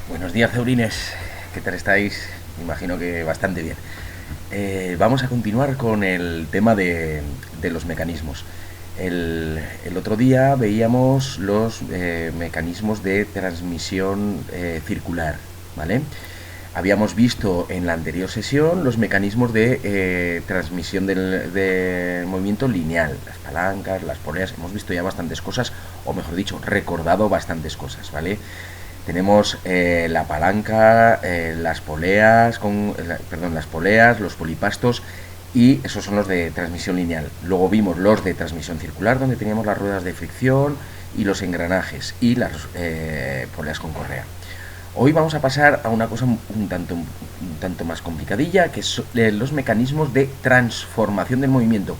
Buenos días, Ceurines. ¿Qué tal estáis? Imagino que bastante bien. Vamos a continuar con el tema de los mecanismos. El otro día veíamos los mecanismos de transmisión circular, ¿vale? Habíamos visto en la anterior sesión los mecanismos de transmisión de movimiento lineal, las palancas, las poleas. Hemos visto ya bastantes cosas, o mejor dicho, recordado bastantes cosas, ¿vale? Tenemos la palanca, las poleas, perdón, las poleas, los polipastos, y esos son los de transmisión lineal. Luego vimos los de transmisión circular, donde teníamos las ruedas de fricción y los engranajes y las poleas con correa. Hoy vamos a pasar a una cosa un tanto más complicadilla, que son los mecanismos de transformación del movimiento.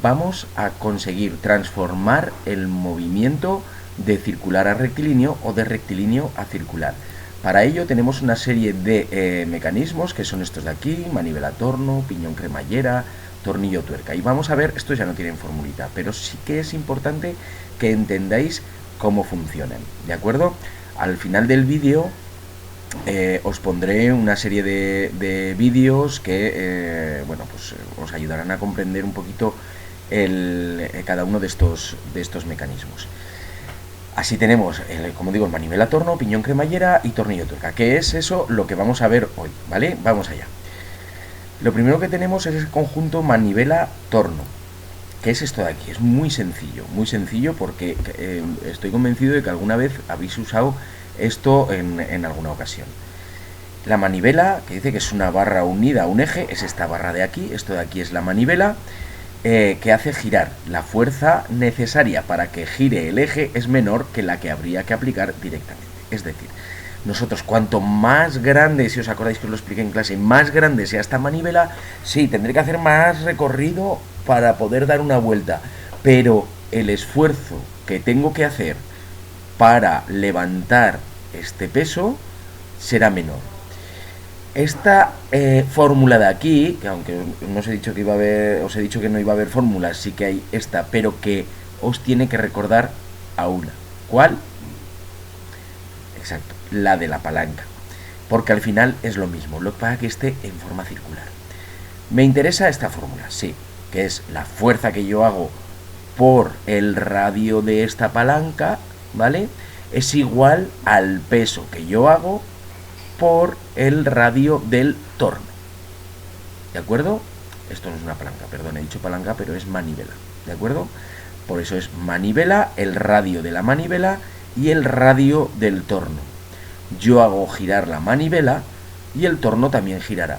Vamos a conseguir transformar el movimiento de circular a rectilíneo o de rectilíneo a circular. Para ello tenemos una serie de mecanismos que son estos de aquí: manivela torno, piñón cremallera, tornillo tuerca. Y vamos a ver, estos ya no tienen formulita, pero sí que es importante que entendáis cómo funcionan, ¿de acuerdo? Al final del vídeo os pondré una serie de vídeos que bueno, pues os ayudarán a comprender un poquito cada uno de estos mecanismos. Así tenemos, como digo, el manivela torno, piñón cremallera y tornillo tuerca, que es eso lo que vamos a ver hoy, ¿vale? Vamos allá. Lo primero que tenemos es el conjunto manivela torno. ¿Qué es esto de aquí? Es muy sencillo porque estoy convencido de que alguna vez habéis usado esto en alguna ocasión. La manivela, que dice que es una barra unida a un eje, es esta barra de aquí. Esto de aquí es la manivela, que hace girar. La fuerza necesaria para que gire el eje es menor que la que habría que aplicar directamente. Es decir, nosotros cuanto más grande, si os acordáis que os lo expliqué en clase, más grande sea esta manivela, sí, tendré que hacer más recorrido para poder dar una vuelta, pero el esfuerzo que tengo que hacer para levantar este peso será menor. Esta fórmula de aquí, que aunque no os he dicho que iba a haber, os he dicho que no iba a haber fórmulas, sí que hay esta, pero que os tiene que recordar a una. ¿Cuál? Exacto, la de la palanca. Porque al final es lo mismo, lo que pasa es que esté en forma circular. Me interesa esta fórmula, sí, que es la fuerza que yo hago por el radio de esta palanca, ¿vale? Es igual al peso que yo hago por el radio del torno. ¿De acuerdo? Esto no es una palanca, perdón, he dicho palanca, pero es manivela. ¿De acuerdo? Por eso es manivela, el radio de la manivela y el radio del torno. Yo hago girar la manivela y el torno también girará.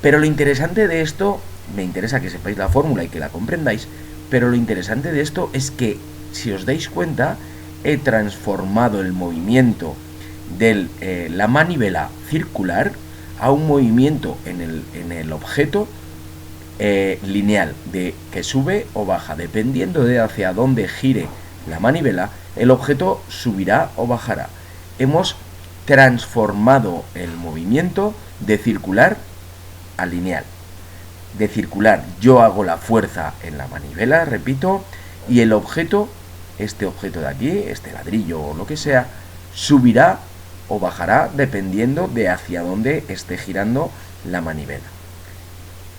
Pero lo interesante de esto, me interesa que sepáis la fórmula y que la comprendáis, pero lo interesante de esto es que, si os dais cuenta, he transformado el movimiento de la manivela circular a un movimiento en el objeto lineal, de que sube o baja. Dependiendo de hacia dónde gire la manivela, el objeto subirá o bajará. Hemos transformado el movimiento de circular a lineal. De circular yo hago la fuerza en la manivela, repito, y el objeto, este objeto de aquí, este ladrillo o lo que sea, subirá o bajará dependiendo de hacia dónde esté girando la manivela.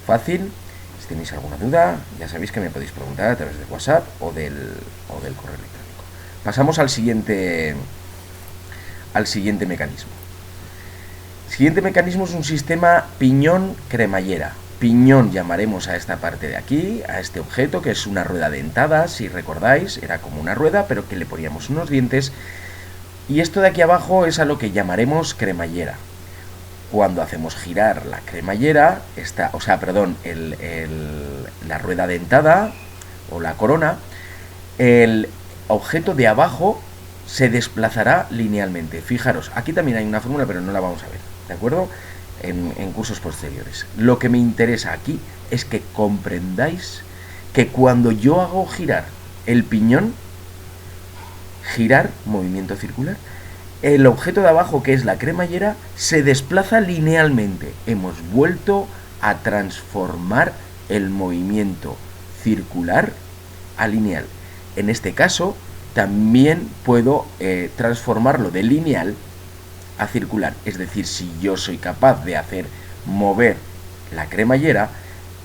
Fácil. Si tenéis alguna duda, ya sabéis que me podéis preguntar a través de WhatsApp o del correo electrónico. Pasamos al siguiente mecanismo. El siguiente mecanismo es un sistema piñón cremallera. Piñón llamaremos a esta parte de aquí, a este objeto, que es una rueda dentada, si recordáis, era como una rueda, pero que le poníamos unos dientes. Y esto de aquí abajo es a lo que llamaremos cremallera. Cuando hacemos girar la cremallera, la rueda dentada o la corona, el objeto de abajo se desplazará linealmente. Fijaros, aquí también hay una fórmula, pero no la vamos a ver, ¿de acuerdo? En cursos posteriores. Lo que me interesa aquí es que comprendáis que cuando yo hago girar el piñón, girar, movimiento circular, el objeto de abajo, que es la cremallera, se desplaza linealmente. Hemos vuelto a transformar el movimiento circular a lineal. En este caso, también puedo transformarlo de lineal a circular. Es decir, si yo soy capaz de hacer mover la cremallera,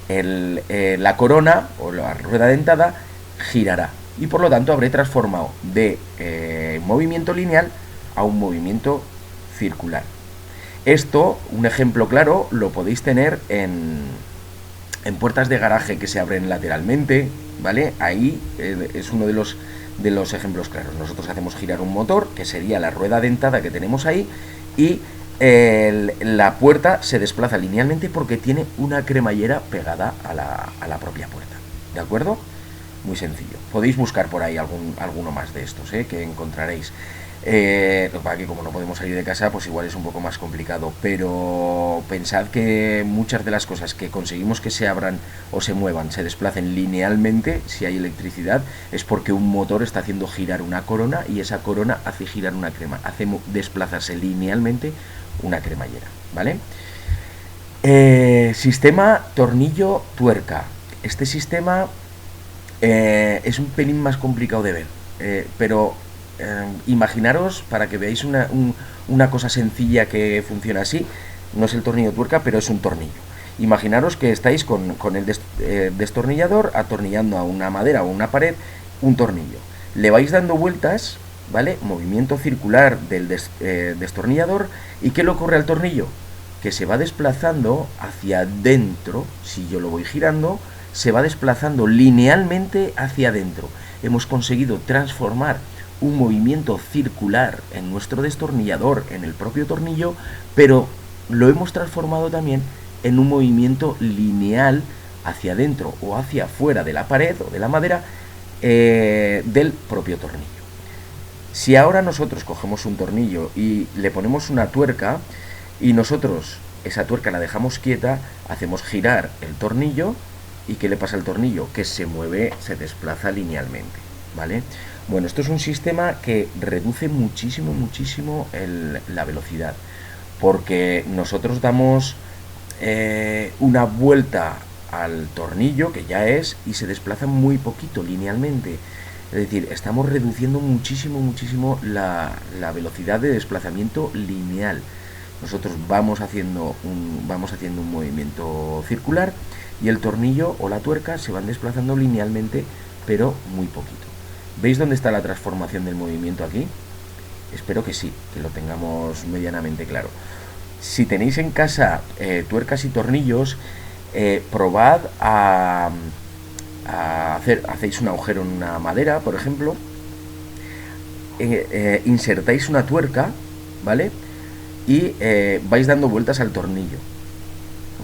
la corona o la rueda dentada girará. Y por lo tanto habré transformado de movimiento lineal a un movimiento circular. Esto, un ejemplo claro, lo podéis tener en puertas de garaje que se abren lateralmente, ¿vale? Ahí es uno de los ejemplos claros. Nosotros hacemos girar un motor, que sería la rueda dentada que tenemos ahí, y la puerta se desplaza linealmente porque tiene una cremallera pegada a la propia puerta, ¿de acuerdo? Muy sencillo. Podéis buscar por ahí alguno más de estos, que encontraréis. Lo que pasa es que como no podemos salir de casa, pues igual es un poco más complicado, pero pensad que muchas de las cosas que conseguimos que se abran o se muevan, se desplacen linealmente, si hay electricidad, es porque un motor está haciendo girar una corona y esa corona hace girar una crema, hace desplazarse linealmente una cremallera, ¿vale? Sistema tornillo-tuerca. Este sistema es un pelín más complicado de ver, pero imaginaros, para que veáis una cosa sencilla que funciona así, no es el tornillo tuerca, pero es un tornillo. Imaginaros que estáis con el destornillador atornillando a una madera o una pared un tornillo. Le vais dando vueltas, ¿vale? Movimiento circular del destornillador. ¿Y qué le ocurre al tornillo? Que se va desplazando hacia adentro. Si yo lo voy girando, se va desplazando linealmente hacia adentro. Hemos conseguido transformar un movimiento circular en nuestro destornillador, en el propio tornillo, pero lo hemos transformado también en un movimiento lineal hacia adentro o hacia afuera de la pared o de la madera del propio tornillo. Si ahora nosotros cogemos un tornillo y le ponemos una tuerca y nosotros esa tuerca la dejamos quieta, hacemos girar el tornillo, ¿y qué le pasa al tornillo? Que se mueve, se desplaza linealmente, ¿vale? Bueno, esto es un sistema que reduce muchísimo la velocidad, porque nosotros damos una vuelta al tornillo, que ya es, y se desplaza muy poquito linealmente. Es decir, estamos reduciendo muchísimo la velocidad de desplazamiento lineal. Nosotros vamos haciendo un movimiento circular y el tornillo o la tuerca se van desplazando linealmente, pero muy poquito. ¿Veis dónde está la transformación del movimiento aquí? Espero que sí, que lo tengamos medianamente claro. Si tenéis en casa tuercas y tornillos, probad hacéis un agujero en una madera, por ejemplo, insertáis una tuerca, ¿vale? Y vais dando vueltas al tornillo.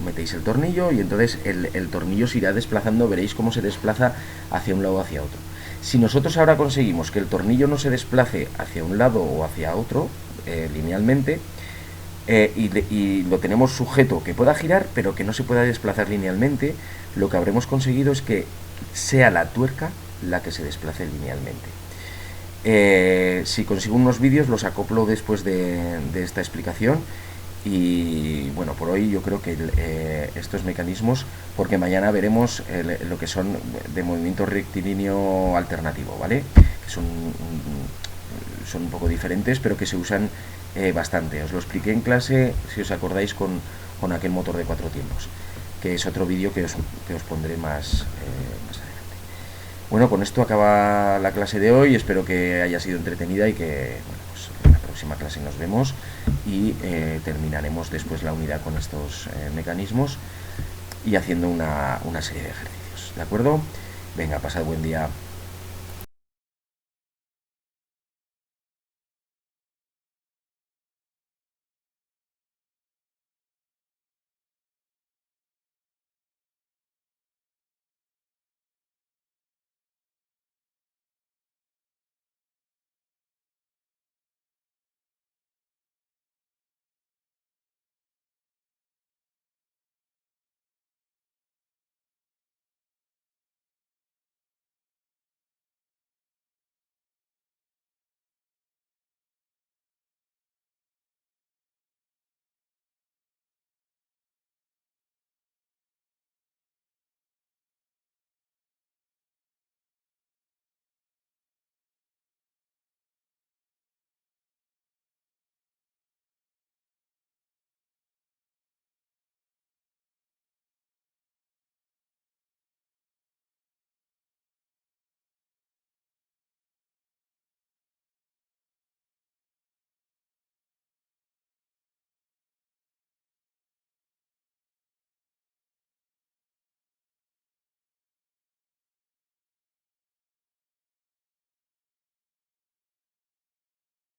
Metéis el tornillo y entonces el tornillo se irá desplazando, veréis cómo se desplaza hacia un lado o hacia otro. Si nosotros ahora conseguimos que el tornillo no se desplace hacia un lado o hacia otro linealmente, y lo tenemos sujeto que pueda girar pero que no se pueda desplazar linealmente, lo que habremos conseguido es que sea la tuerca la que se desplace linealmente. Si consigo unos vídeos los acoplo después de esta explicación. Y bueno, por hoy yo creo que estos mecanismos, porque mañana veremos lo que son de movimiento rectilíneo alternativo, ¿vale? Que son un poco diferentes, pero que se usan bastante. Os lo expliqué en clase, si os acordáis, con aquel motor de 4 tiempos, que es otro vídeo que os pondré más adelante. Bueno, con esto acaba la clase de hoy. Espero que haya sido entretenida y que, bueno, pues en la próxima clase nos vemos y terminaremos después la unidad con estos mecanismos y haciendo una serie de ejercicios, ¿de acuerdo? Venga, pasad buen día.